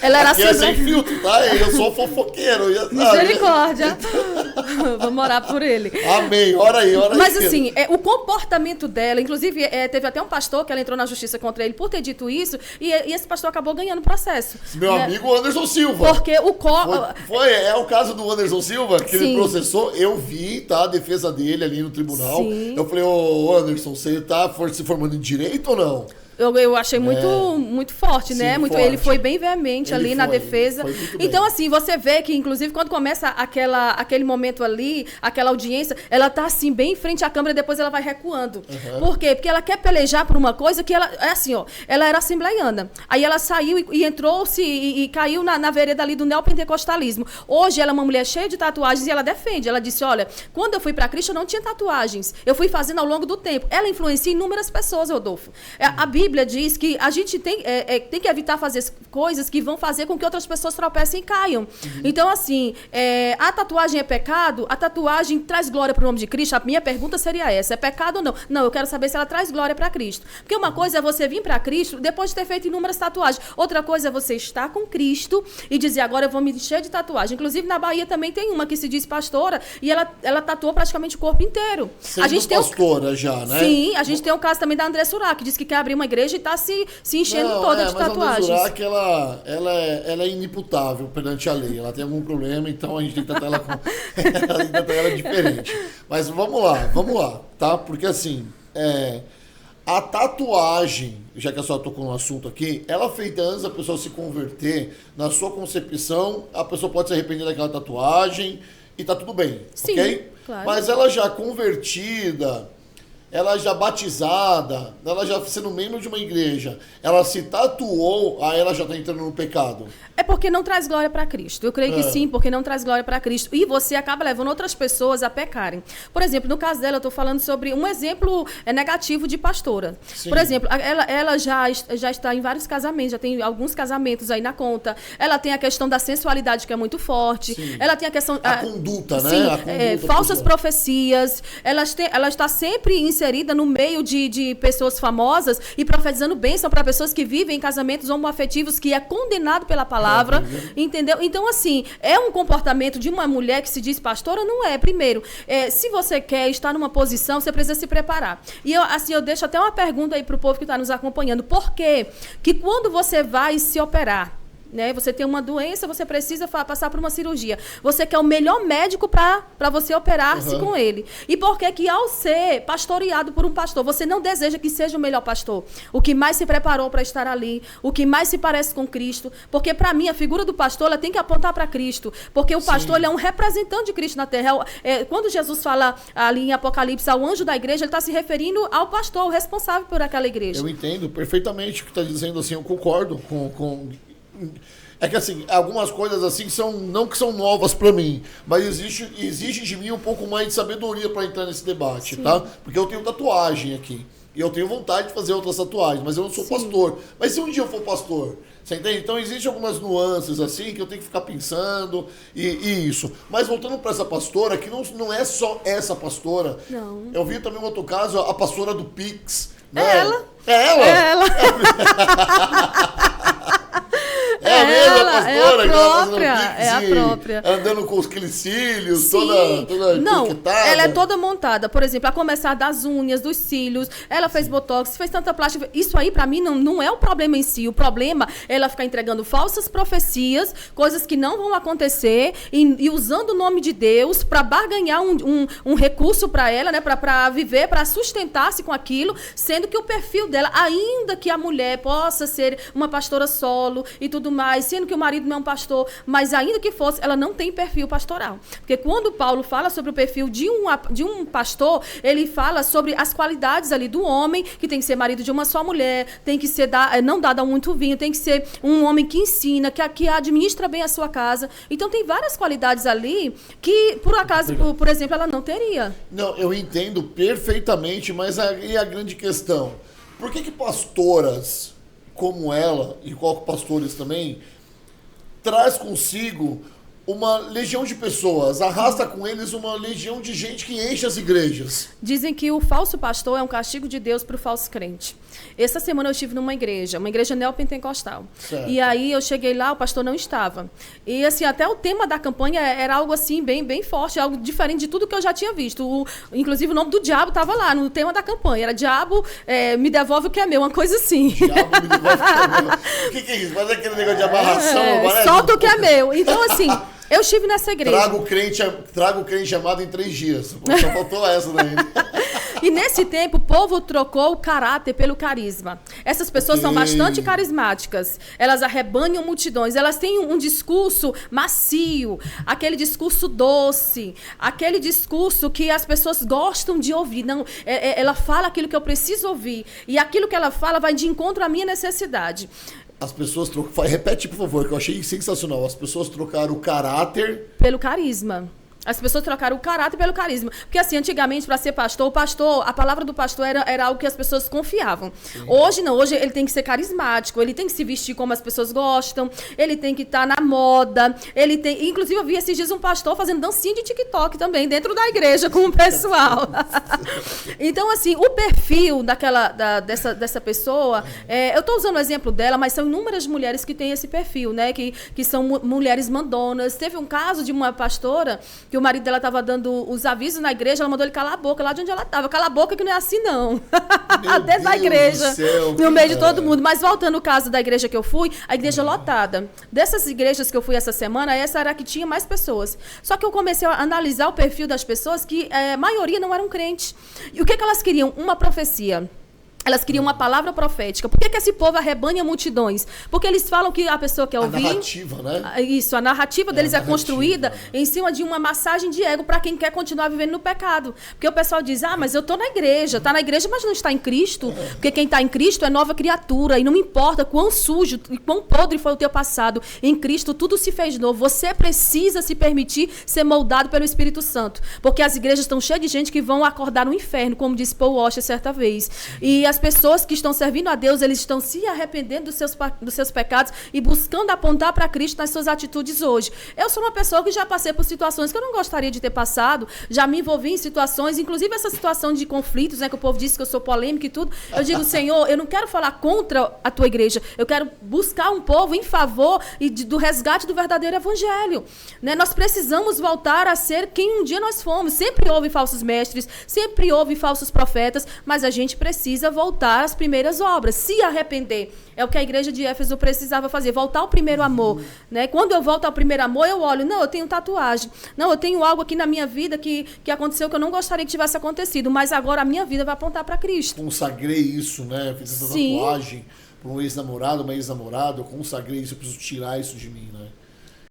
Ela era aqui é sem filtro, tá? Eu sou fofoqueiro. Já sabe. Misericórdia. Vamos orar por ele. Amém. Ora aí. Mas assim, o comportamento dela, inclusive, teve até um pastor que ela entrou na justiça contra ele por ter dito isso, e esse pastor acabou ganhando o processo. Meu amigo Anderson Silva. Porque é o caso do Anderson Silva, que Sim. ele processou. Eu vi, tá? A defesa dele ali no tribunal. Sim. Eu falei, ô Anderson, você tá se formando em direito ou não? Eu achei muito forte, né? Sim, muito, forte. Ele foi bem veemente ali na defesa. Foi muito então, bem. assim, você vê que, inclusive, quando começa aquele momento ali, aquela audiência, ela tá assim, bem em frente à câmera e depois ela vai recuando. Por quê? Porque ela quer pelejar por uma coisa que ela... É assim, ó, ela era assembleiana. Aí ela saiu e entrou-se e caiu na vereda ali do neopentecostalismo. Hoje ela é uma mulher cheia de tatuagens e ela defende. Ela disse, olha, quando eu fui pra Cristo eu não tinha tatuagens. Eu fui fazendo ao longo do tempo. Ela influencia inúmeras pessoas, Rodolfo. A Bíblia diz que a gente tem que evitar fazer coisas que vão fazer com que outras pessoas tropecem e caiam. Então, assim, a tatuagem é pecado? A tatuagem traz glória para o nome de Cristo? A minha pergunta seria essa, é pecado ou não? Não, eu quero saber se ela traz glória para Cristo. Porque uma coisa é você vir para Cristo depois de ter feito inúmeras tatuagens. Outra coisa é você estar com Cristo e dizer, agora eu vou me encher de tatuagem. Inclusive, na Bahia também tem uma que se diz pastora e ela tatuou praticamente o corpo inteiro. Sendo a gente pastora já, né? Sim, a gente tem o caso também da André Surá, que diz que quer abrir uma igreja e está se enchendo toda de tatuagens. Mas a André Surá, ela é inimputável perante a lei. Ela tem algum problema, então a gente tem que tratar ela diferente. Mas vamos lá, tá? Porque assim, a tatuagem, já que a senhora tocou no assunto aqui, ela feita antes da pessoa se converter, na sua concepção, a pessoa pode se arrepender daquela tatuagem e tá tudo bem, sim, ok? Claro. Mas ela já convertida, ela já batizada, ela já sendo membro de uma igreja, ela se tatuou, aí ela já está entrando no pecado. É porque não traz glória para Cristo. Eu creio que sim, porque não traz glória para Cristo. E você acaba levando outras pessoas a pecarem. Por exemplo, no caso dela, eu estou falando sobre um exemplo negativo de pastora. Sim. Por exemplo, ela já está em vários casamentos, já tem alguns casamentos aí na conta. Ela tem a questão da sensualidade, que é muito forte. Sim. Ela tem a questão... A conduta, né? Sim, a conduta falsas profecias. Ela está sempre inserida no meio de pessoas famosas e profetizando bênção para pessoas que vivem em casamentos homoafetivos, que é condenado pela palavra, entendeu? Então, assim, é um comportamento de uma mulher que se diz pastora? Não é. Primeiro, se você quer estar numa posição, você precisa se preparar. E eu deixo até uma pergunta aí para o povo que está nos acompanhando. Por quê? Que quando você vai se operar, né? Você tem uma doença, você precisa passar por uma cirurgia. Você quer o melhor médico para você operar-se com ele. E por que ao ser pastoreado por um pastor, você não deseja que seja o melhor pastor? O que mais se preparou para estar ali, o que mais se parece com Cristo. Porque, para mim, a figura do pastor ela tem que apontar para Cristo. Porque o pastor ele é um representante de Cristo na terra. Quando Jesus fala ali em Apocalipse ao anjo da igreja, ele está se referindo ao pastor, o responsável por aquela igreja. Eu entendo perfeitamente o que está dizendo, assim, eu concordo com... É que assim, algumas coisas assim não que são novas para mim, mas exige de mim um pouco mais de sabedoria para entrar nesse debate, tá? Porque eu tenho tatuagem aqui, e eu tenho vontade de fazer outras tatuagens, mas eu não sou pastor. Mas se um dia eu for pastor, você entende? Então existem algumas nuances assim que eu tenho que ficar pensando e isso. Mas voltando para essa pastora, que não é só essa pastora. Não. Eu vi também um outro caso, a pastora do Pix. Né? É ela. É ela? É ela. É a mesma pastora, é a própria. Andando com os cílios, toda não, piquetada. Ela é toda montada. Por exemplo, a começar das unhas, dos cílios, ela fez botox, fez tanta plástica. Isso aí, pra mim, não é o problema em si. O problema é ela ficar entregando falsas profecias, coisas que não vão acontecer, e usando o nome de Deus pra barganhar um recurso pra ela, né? Pra viver, pra sustentar-se com aquilo, sendo que o perfil dela, ainda que a mulher possa ser uma pastora solo e tudo mais, sendo que o marido não é um pastor, mas ainda que fosse, ela não tem perfil pastoral. Porque quando Paulo fala sobre o perfil de um pastor, ele fala sobre as qualidades ali do homem, que tem que ser marido de uma só mulher, tem que ser não dado a muito vinho, tem que ser um homem que ensina, que administra bem a sua casa. Então tem várias qualidades ali que, por acaso, por exemplo, ela não teria. Não, eu entendo perfeitamente, mas aí a grande questão, por que pastoras como ela, e pastores também, traz consigo uma legião de pessoas, arrasta com eles uma legião de gente que enche as igrejas. Dizem que o falso pastor é um castigo de Deus para o falso crente. Essa semana eu estive numa igreja neopentecostal. Certo. E aí eu cheguei lá, o pastor não estava. E assim, até o tema da campanha era algo assim, bem forte, algo diferente de tudo que eu já tinha visto. Inclusive o nome do diabo estava lá no tema da campanha. Era diabo, me devolve o que é meu, uma coisa assim. Diabo me devolve o que é meu. O que é isso? Mas é aquele negócio de amarração. Solta o que é meu. Então assim, eu estive nessa igreja. Traga o crente amado em 3 dias. Só faltou essa daí. E nesse tempo, o povo trocou o caráter pelo carisma. Essas pessoas são bastante carismáticas. Elas arrebanham multidões. Elas têm um discurso macio, aquele discurso doce, aquele discurso que as pessoas gostam de ouvir. Não, ela fala aquilo que eu preciso ouvir. E aquilo que ela fala vai de encontro à minha necessidade. As pessoas trocaram... Repete, por favor, que eu achei sensacional. As pessoas trocaram o caráter... pelo carisma. As pessoas trocaram o caráter pelo carisma. Porque assim, antigamente, para ser pastor, a palavra do pastor era algo que as pessoas confiavam. Sim. Hoje não, hoje ele tem que ser carismático, ele tem que se vestir como as pessoas gostam, ele tem que estar na moda, ele tem... Inclusive, eu vi esses dias um pastor fazendo dancinha de TikTok também, dentro da igreja, com o pessoal. Então, assim, o perfil dessa pessoa, eu estou usando o exemplo dela, mas são inúmeras mulheres que têm esse perfil, né? Que são mulheres mandonas. Teve um caso de uma pastora que o marido dela estava dando os avisos na igreja, ela mandou ele calar a boca lá de onde ela estava. Cala a boca que não é assim, não. Dentro da igreja, no meio de todo mundo. Mas voltando ao caso da igreja que eu fui, a igreja lotada. Dessas igrejas que eu fui essa semana, essa era a que tinha mais pessoas. Só que eu comecei a analisar o perfil das pessoas, que a maioria não eram crentes. E o que elas queriam? Uma profecia. Elas queriam uma palavra profética. Por que esse povo arrebanha multidões? Porque eles falam que a pessoa quer ouvir... A narrativa, né? Isso, a narrativa deles é construída em cima de uma massagem de ego para quem quer continuar vivendo no pecado. Porque o pessoal diz, mas eu estou na igreja. Está na igreja, mas não está em Cristo. Porque quem está em Cristo é nova criatura. E não importa quão sujo e quão podre foi o teu passado. Em Cristo tudo se fez novo. Você precisa se permitir ser moldado pelo Espírito Santo. Porque as igrejas estão cheias de gente que vão acordar no inferno, como disse Paul Washer certa vez. E as pessoas que estão servindo a Deus, eles estão se arrependendo dos seus pecados e buscando apontar para Cristo nas suas atitudes hoje. Eu sou uma pessoa que já passei por situações que eu não gostaria de ter passado, já me envolvi em situações, inclusive essa situação de conflitos, né, que o povo disse que eu sou polêmica e tudo. Eu digo, Senhor, eu não quero falar contra a tua igreja, eu quero buscar um povo em favor do resgate do verdadeiro evangelho. Né? Nós precisamos voltar a ser quem um dia nós fomos. Sempre houve falsos mestres, sempre houve falsos profetas, mas a gente precisa voltar às primeiras obras, se arrepender. É o que a igreja de Éfeso precisava fazer, voltar ao primeiro amor. Né? Quando eu volto ao primeiro amor, eu olho, não, eu tenho tatuagem, não, eu tenho algo aqui na minha vida que aconteceu que eu não gostaria que tivesse acontecido, mas agora a minha vida vai apontar para Cristo. Consagrei isso, né? Fiz essa tatuagem para um ex-namorado, uma ex-namorada, eu consagrei isso, eu preciso tirar isso de mim, né?